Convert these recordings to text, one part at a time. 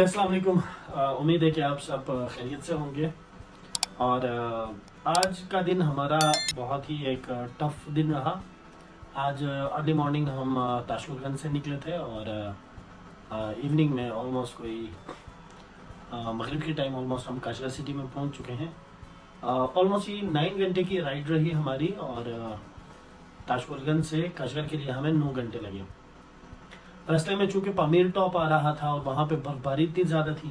अस्सलाम वालेकुम। उम्मीद है कि आप सब खैरियत से होंगे। और आज का दिन हमारा बहुत ही एक टफ दिन रहा। आज अर्ली मॉर्निंग हम ताशकुरगंज से निकले थे और इवनिंग में ऑलमोस्ट कोई मगरिब के टाइम ऑलमोस्ट हम काशगर सिटी में पहुंच चुके हैं। ऑलमोस्ट ये 9 घंटे की राइड रही हमारी और ताशकुरगंज से काशगर के लिए हमें 9 घंटे लगे। रास्ते में चूंकि पामीर टॉप आ रहा था और वहाँ पे बर्फबारी इतनी ज़्यादा थी,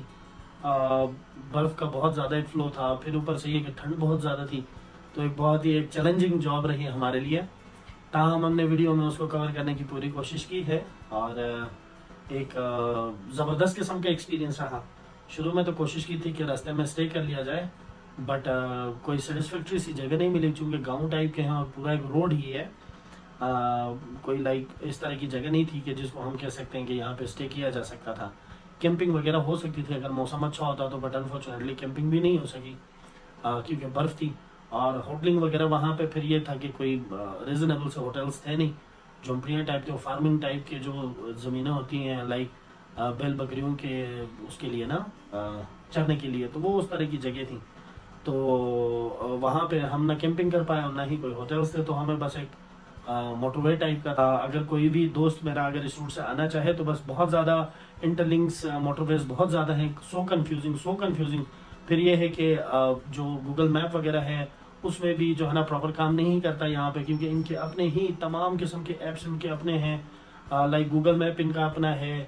बर्फ़ का बहुत ज़्यादा एक फ्लो था, फिर ऊपर से ये कि ठंड बहुत ज़्यादा थी, तो एक बहुत ही एक चैलेंजिंग जॉब रही हमारे लिए। ताहम हमने वीडियो में उसको कवर करने की पूरी कोशिश की है और एक ज़बरदस्त किस्म का एक्सपीरियंस रहा। शुरू में तो कोशिश की थी कि रास्ते में स्टे कर लिया जाए, बट कोई सेटिस्फैक्ट्री सी जगह नहीं मिली, चूँकि गाँव टाइप के हैं और पूरा एक रोड ही है। कोई लाइक इस तरह की जगह नहीं थी कि जिसको हम कह सकते हैं कि यहाँ पे स्टे किया जा सकता था। कैंपिंग वगैरह हो सकती थी अगर मौसम अच्छा होता तो, बट अनफॉर्चुनेटली कैंपिंग भी नहीं हो सकी क्योंकि बर्फ़ थी। और होटलिंग वगैरह वहाँ पे फिर ये था कि कोई रीजनेबल से होटल्स थे नहीं। झोंपड़ियाँ टाइप के, फार्मिंग टाइप के जो ज़मीनें होती हैं लाइक बैल बकरियों के उसके लिए ना, चरने के लिए, तो वो उस तरह की जगह थी। तो वहाँ पे हम ना कैंपिंग कर पाए और ना ही कोई होटल्स थे, तो हमें बस एक मोटरवे टाइप का था। अगर कोई भी दोस्त मेरा अगर इस रूट से आना चाहे तो बस बहुत ज़्यादा इंटरलिंक्स मोटरवेज बहुत ज़्यादा हैं, सो कंफ्यूजिंग। फिर ये है कि जो गूगल मैप वगैरह है उसमें भी जो है ना प्रॉपर काम नहीं करता यहाँ पे, क्योंकि इनके अपने ही तमाम किस्म के ऐप्स इनके अपने हैं। लाइक गूगल मैप इनका अपना है,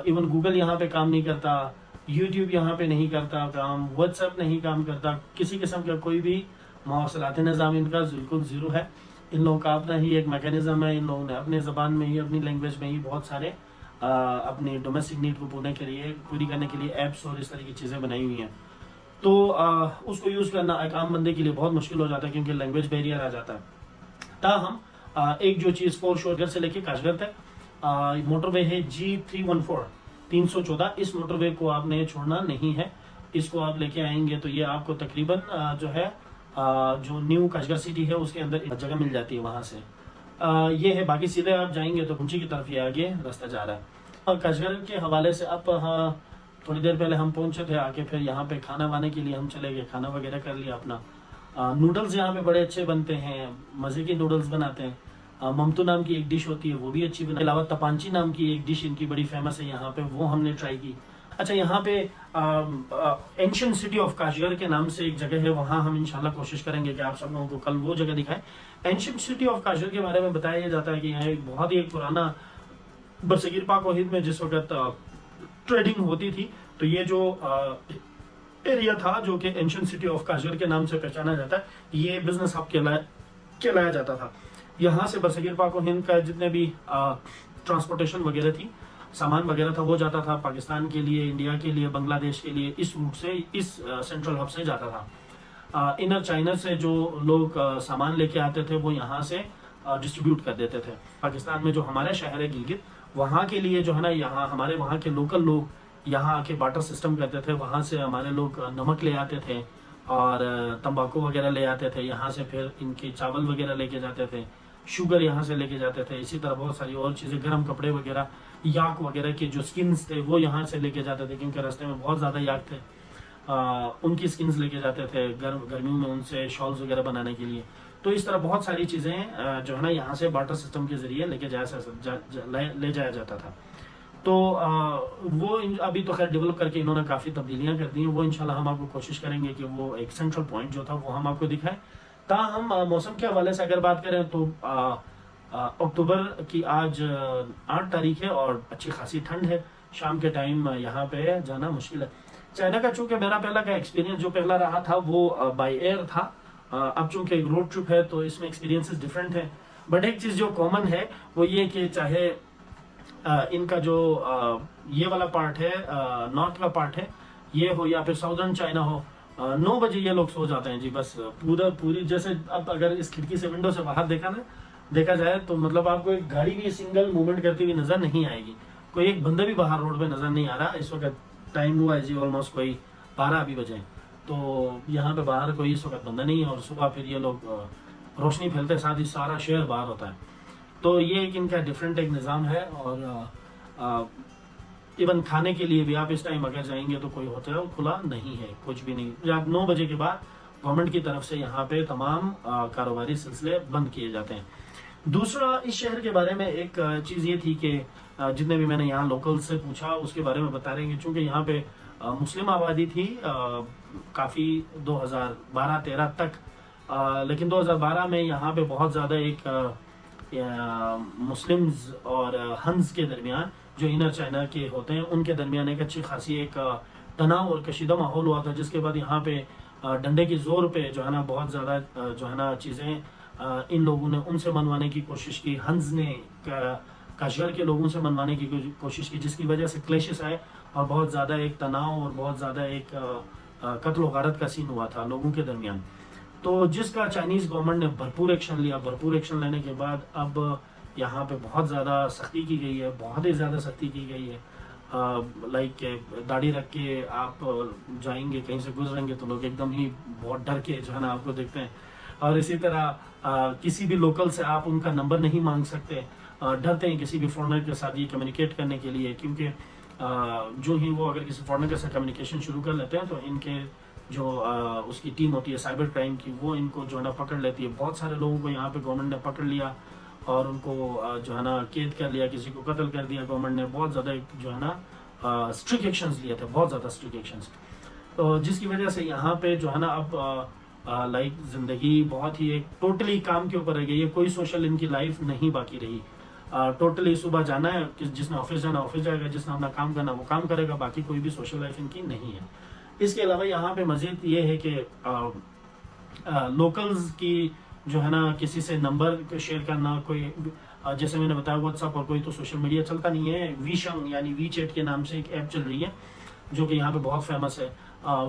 इवन गूगल यहाँ पे काम नहीं करता, यूट्यूब यहाँ पे नहीं करता काम, व्हाट्सएप नहीं काम करता, किसी किस्म का कोई भी मवासलाती निज़ाम इनका बिल्कुल ज़ीरो है। इन लोगों का अपना ही एक मैकेनिज्म है। इन लोगों ने अपने ज़बान में ही, अपनी लैंग्वेज में ही बहुत सारे अपनी डोमेस्टिक नीड को पूरी करने के लिए ऐप्स और इस तरह की चीज़ें बनाई हुई हैं। तो उसको यूज़ करना एक आम बंदे के लिए बहुत मुश्किल हो जाता है क्योंकि लैंग्वेज बैरियर आ जाता है। ताहम एक जो चीज़ फोर शोरगर से लेके काशगर तक मोटरवे है G314 314, इस मोटरवे को आपने छोड़ना नहीं है। इसको आप लेके आएंगे तो ये आपको तकरीबन जो है जो न्यू काशगर सिटी है उसके अंदर जगह मिल जाती है वहाँ से। ये है, बाकी सीधे आप जाएंगे तो कुंची की तरफ ये आगे रास्ता जा रहा है। और काशगर के हवाले से अब थोड़ी देर पहले हम पहुंचे थे, आके फिर यहाँ पे खाना वाने के लिए हम चले गए, खाना वगैरह कर लिया अपना। नूडल्स यहाँ पे बड़े अच्छे बनते हैं, मज़े के नूडल्स बनाते हैं। ममतू नाम की एक डिश होती है वो भी अच्छी बनाई, अलावा तपांची नाम की एक डिश इनकी बड़ी फेमस है यहाँ पे, वो हमने ट्राई की। अच्छा, यहाँ पे एंशिएंट सिटी ऑफ काशगर के नाम से एक जगह है, वहाँ हम इंशाल्लाह कोशिश करेंगे कि आप सब लोगों को कल वो जगह दिखाएं। एंशिएंट सिटी ऑफ काशगर के बारे में बताया जाता है कि यहाँ एक बहुत ही एक पुराना बरसगीर पाक व हिंद में जिस वक्त ट्रेडिंग होती थी, तो ये जो एरिया था जो कि एंशिएंट सिटी ऑफ काशगर के नाम से पहचाना जाता है, ये बिजनेस हब कहलाया जाता था। यहाँ से बरसगीर पाक व हिंद का जितने भी ट्रांसपोर्टेशन वगैरह थी, सामान वगैरह था, वो जाता था पाकिस्तान के लिए, इंडिया के लिए, बांग्लादेश के लिए, इस रूट से, इस सेंट्रल हब से जाता था। इनर चाइना से जो लोग सामान लेके आते थे वो यहाँ से डिस्ट्रीब्यूट कर देते थे। पाकिस्तान में जो हमारा शहर है गिलगित, वहाँ के लिए जो है ना, यहाँ हमारे वहाँ के लोकल लोग यहाँ आके बाटर सिस्टम करते थे। वहाँ से हमारे लोग नमक ले आते थे और तंबाकू वगैरह ले आते थे, यहाँ से फिर इनके चावल वगैरह लेके जाते थे, शुगर यहाँ से लेके जाते थे, इसी तरह बहुत सारी और चीज़ें, गर्म कपड़े वगैरह, याक वगैरह के जो स्किन्स थे वो यहाँ से लेके जाते थे क्योंकि रास्ते में बहुत ज़्यादा याक थे। उनकी स्किन्स लेके जाते थे गर्मियों में उनसे शॉल्स वगैरह बनाने के लिए। तो इस तरह बहुत सारी चीज़ें जो है ना यहाँ से बाटर सिस्टम के ज़रिए ले जाया जाता था। तो वो अभी तो खैर डेवलप करके इन्होंने काफ़ी तब्दीलियाँ कर दी हैं, वो इंशाल्लाह हम आपको कोशिश करेंगे कि वो एक सेंट्रल पॉइंट जो था वो हम आपको दिखाएं। ताहम मौसम के हवाले से अगर बात करें तो अक्टूबर की आज 8 तारीख है और अच्छी खासी ठंड है। शाम के टाइम यहाँ पे जाना मुश्किल है। चाइना का चूंकि मेरा पहला का एक्सपीरियंस जो पहला रहा था वो बाय एयर था, अब चूंकि एक रोड ट्रिप है तो इसमें एक्सपीरियंसेस डिफरेंट है। बट एक चीज़ जो कॉमन है वो ये कि चाहे इनका जो ये वाला पार्ट है, नॉर्थ का पार्ट है ये हो या फिर साउदर्न चाइना हो, 9 बजे ये लोग सो जाते हैं जी। बस पूरी जैसे अब अगर इस खिड़की से विंडो से बाहर देखा जाए तो मतलब आपको एक गाड़ी भी सिंगल मूवमेंट करती हुई नजर नहीं आएगी, कोई एक बंदा भी बाहर रोड पे नजर नहीं आ रहा। इस वक्त टाइम हुआ है जी ऑलमोस्ट कोई 12 अभी बजे, तो यहाँ पे बाहर कोई इस वक्त बंदा नहीं है और सुबह फिर ये लोग रोशनी फैलते साथ ही सारा शहर बाहर होता है। तो ये एक इनका डिफरेंट एक निज़ाम है और इवन खाने के लिए भी आप इस टाइम अगर जाएंगे तो कोई होटल खुला नहीं है, कुछ भी नहीं। आप 9 बजे के बाद गवर्नमेंट की तरफ से यहाँ पे तमाम कारोबारी सिलसिले बंद किए जाते हैं। दूसरा, इस शहर के बारे में एक चीज ये थी कि जितने भी मैंने यहाँ लोकल से पूछा उसके बारे में बता रहे हैं कि चूंकि यहाँ पे मुस्लिम आबादी थी काफी 2012-13 तक, लेकिन 2012 में यहाँ पे बहुत ज्यादा एक मुस्लिम्स और हंस के दरमियान, जो इनर चाइना के होते हैं, उनके दरमियान एक अच्छी खासी एक तनाव और कशीदा माहौल हुआ था, जिसके बाद यहाँ पे डंडे की जोर पे जो है ना बहुत ज्यादा जो है ना चीजें इन लोगों ने उनसे मनवाने की कोशिश की, हंस ने काशगर के लोगों से मनवाने की कोशिश की, जिसकी वजह से क्लेशेस आए और बहुत ज्यादा एक तनाव और बहुत ज्यादा एक कत्ल गारत का सीन हुआ था लोगों के दरमियान। तो जिसका चाइनीज गवर्नमेंट ने भरपूर एक्शन लिया। भरपूर एक्शन लेने के बाद अब यहाँ पे बहुत ज़्यादा सख्ती की गई है, बहुत ही ज़्यादा सख्ती की गई है। लाइक दाढ़ी रख के आप जाएंगे, कहीं से गुजरेंगे तो लोग एकदम ही बहुत डर के जो है ना आपको देखते हैं। और इसी तरह किसी भी लोकल से आप उनका नंबर नहीं मांग सकते, डरते हैं किसी भी फॉरेनर के साथ ये कम्युनिकेट करने के लिए, क्योंकि जो ही वो अगर किसी फॉरेनर के साथ कम्युनिकेशन शुरू कर लेते हैं तो इनके जो उसकी टीम होती है साइबर क्राइम की, वो इनको जो है ना पकड़ लेती है। बहुत सारे लोगों को यहाँ पे गवर्नमेंट ने पकड़ लिया और उनको जो है ना कैद कर लिया, किसी को कत्ल कर दिया। गवर्नमेंट ने बहुत ज़्यादा जो है ना स्ट्रिक्ट एक्शंस लिए थे, बहुत ज़्यादा स्ट्रिक्ट एक्शंस, तो जिसकी वजह से यहाँ पे जो है ना अब लाइक जिंदगी बहुत ही एक टोटली काम के ऊपर रह गई है। कोई सोशल इनकी लाइफ नहीं बाकी रही। टोटली सुबह जाना है, जिसने ऑफिस जाना ऑफिस जाएगा, जिसने अपना काम करना वो काम करेगा, बाकी कोई भी सोशल लाइफ इनकी नहीं है। इसके अलावा यहाँ पे मजीद ये है कि लोकल्स की जो है ना किसी से नंबर शेयर करना, कोई जैसे मैंने बताया व्हाट्सएप और कोई तो सोशल मीडिया चलता नहीं है। वीशंग यानी वी चैट के नाम से एक ऐप चल रही है जो कि यहाँ पे बहुत फेमस है।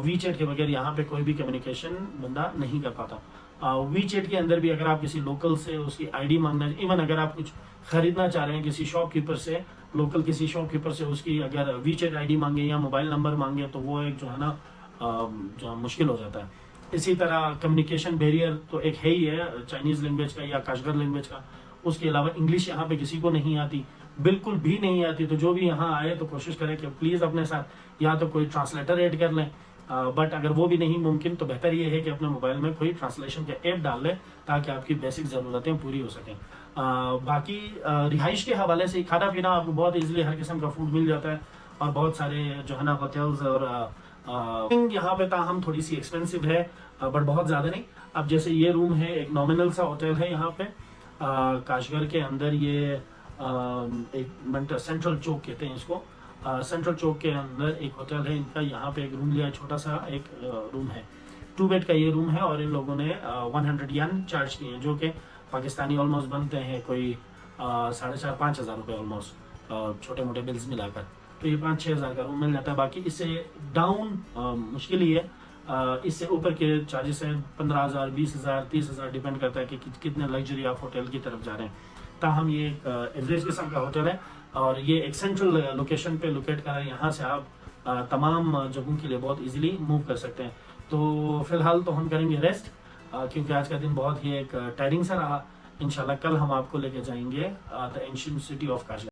वी चैट के बगैर यहाँ पे कोई भी कम्युनिकेशन बंदा नहीं कर पाता। वी चैट के अंदर भी अगर आप किसी लोकल से उसकी आईडी मांगना, इवन अगर आप कुछ खरीदना चाह रहे हैं किसी शॉपकीपर से, लोकल किसी शॉपकीपर से उसकी अगर वी चैट आईडी मांगे या मोबाइल नंबर मांगे तो वो एक जो है ना जो मुश्किल हो जाता है। इसी तरह कम्युनिकेशन बैरियर तो एक है ही है चाइनीज लैंग्वेज का या काशगर लैंग्वेज का। उसके अलावा इंग्लिश यहाँ पे किसी को नहीं आती, बिल्कुल भी नहीं आती। तो जो भी यहाँ आए तो कोशिश करें कि प्लीज अपने साथ या तो कोई ट्रांसलेटर ऐड कर लें, बट अगर वो भी नहीं मुमकिन तो बेहतर ये है कि अपने मोबाइल में कोई ट्रांसलेशन का ऐप डाल लें ताकि आपकी बेसिक ज़रूरतें पूरी हो सकें। बाकी रिहाइश के हवाले से खाना पीना आपको बहुत इजीली हर किस्म का फूड मिल जाता है और बहुत सारे जो है ना होटल्स और यहाँ पे ताहम थोड़ी सी एक्सपेंसिव है बट बहुत ज़्यादा नहीं। अब जैसे ये रूम है, एक नॉमिनल सा होटल है यहाँ पे काशगर के अंदर, ये एक सेंट्रल चौक कहते हैं इसको। सेंट्रल चौक के अंदर एक होटल है इनका, यहाँ पे एक रूम लिया है, छोटा सा एक रूम है, 2 बेड का ये रूम है और इन लोगों ने 100 यन चार्ज किए हैं जो कि पाकिस्तानी ऑलमोस्ट बनते हैं कोई 4,500-5,000 रुपये ऑलमोस्ट, छोटे मोटे बिल्स मिलाकर। तो ये 5-6 हज़ार का रूम मिल जाता है। बाकी इससे डाउन मुश्किल ही है, इससे ऊपर के चार्जेस हैं 15,000, 20,000, 30,000, डिपेंड करता है कि कितने लग्जरी आप होटल की तरफ जा रहे हैं। ताहम ये एक एवरेज किस्म का होटल है और ये एक सेंट्रल लोकेशन पे लोकेट कर रहा है। यहाँ से आप तमाम जगहों के लिए बहुत इजीली मूव कर सकते हैं। तो फिलहाल तो हम करेंगे रेस्ट, क्योंकि आज का दिन बहुत ही एक टायरिंग सा रहा। इंशाल्लाह कल हम आपको लेके जाएंगे the ancient city of Kashgar.